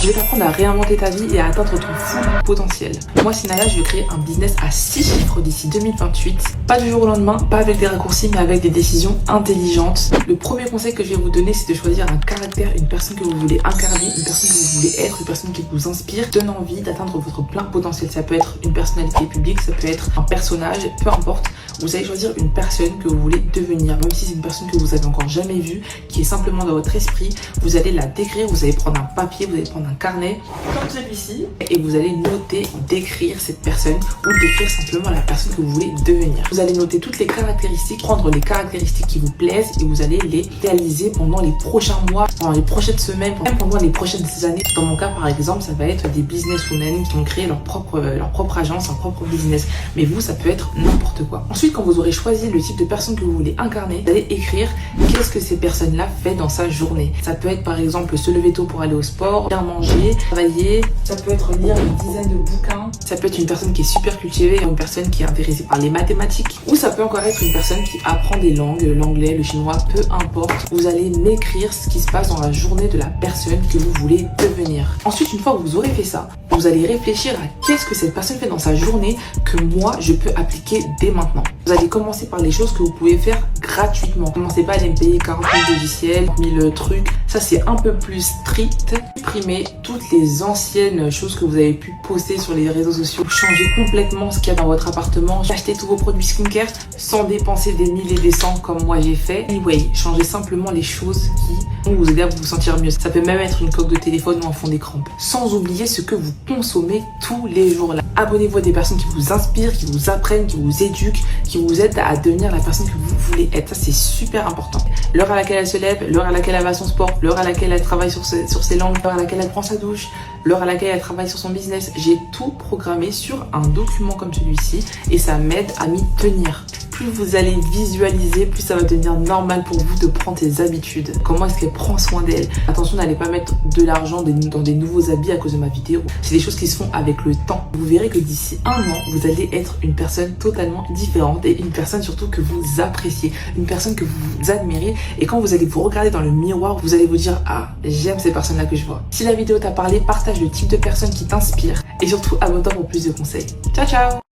Je vais t'apprendre à réinventer ta vie et à atteindre ton full potentiel. Moi, Sinala, je vais créer un business à 6 chiffres d'ici 2028. Pas du jour au lendemain, pas avec des raccourcis, mais avec des décisions intelligentes. Le premier conseil que je vais vous donner, c'est de choisir un caractère, une personne que vous voulez incarner, une personne que vous voulez être, une personne qui vous inspire, donne envie d'atteindre votre plein potentiel. Ça peut être une personnalité publique, ça peut être un personnage, peu importe. Vous allez choisir une personne que vous voulez devenir, même si c'est une personne que vous avez encore jamais vue, qui est simplement dans votre esprit. Vous allez la décrire, vous allez prendre un papier, vous allez prendre un carnet comme celui-ci et vous allez noter, décrire cette personne ou décrire simplement la personne que vous voulez devenir. Vous allez noter toutes les caractéristiques, prendre les caractéristiques qui vous plaisent et vous allez les réaliser pendant les prochains mois, pendant les prochaines semaines, même pendant les prochaines années. Dans mon cas, par exemple, ça va être des businesswomen qui ont créé leur propre agence, leur propre business. Mais vous, ça peut être n'importe quoi. Ensuite, quand vous aurez choisi le type de personne que vous voulez incarner, vous allez écrire qu'est-ce que ces personnes-là font dans sa journée. Ça peut être par exemple se lever tôt pour aller au sport, bien manger, travailler. Ça peut être lire une dizaine de bouquins. Ça peut être une personne qui est super cultivée, une personne qui est intéressée par les mathématiques. Ou ça peut encore être une personne qui apprend des langues, l'anglais, le chinois, peu importe. Vous allez m'écrire ce qui se passe dans la journée de la personne que vous voulez devenir. Ensuite, une fois que vous aurez fait ça, vous allez réfléchir à qu'est-ce que cette personne fait dans sa journée que moi, je peux appliquer dès maintenant. Vous allez commencer par les choses que vous pouvez faire gratuitement. Commencez pas à aller me payer 40 000 logiciels, 1000 trucs. Ça, c'est un peu plus strict. Supprimez toutes les anciennes choses que vous avez pu poster sur les réseaux sociaux. Changez complètement ce qu'il y a dans votre appartement. Achetez tous vos produits skincare sans dépenser des 1000 et des 100 comme moi j'ai fait. Anyway, changez simplement les choses qui vont vous aider à vous sentir mieux. Ça peut même être une coque de téléphone ou un fond d'écran. Sans oublier ce que vous consommez tous les jours là. Abonnez-vous à des personnes qui vous inspirent, qui vous apprennent, qui vous éduquent, qui vous aident à devenir la personne que vous voulez être. Ça, c'est super important. L'heure à laquelle elle se lève, l'heure à laquelle elle va à son sport, l'heure à laquelle elle travaille sur ses langues, l'heure à laquelle elle prend sa douche, l'heure à laquelle elle travaille sur son business. J'ai tout programmé sur un document comme celui-ci et ça m'aide à m'y tenir. Plus vous allez visualiser, plus ça va devenir normal pour vous de prendre ces habitudes. Comment est-ce qu'elle prend soin d'elle? Attention, n'allez pas mettre de l'argent dans des nouveaux habits à cause de ma vidéo. C'est des choses qui se font avec le temps. Vous verrez que d'ici un an, vous allez être une personne totalement différente et une personne surtout que vous appréciez, une personne que vous admirez. Et quand vous allez vous regarder dans le miroir, vous allez vous dire « Ah, j'aime ces personnes-là que je vois ». Si la vidéo t'a parlé, partage le type de personne qui t'inspire et surtout abonne-toi pour plus de conseils. Ciao, ciao!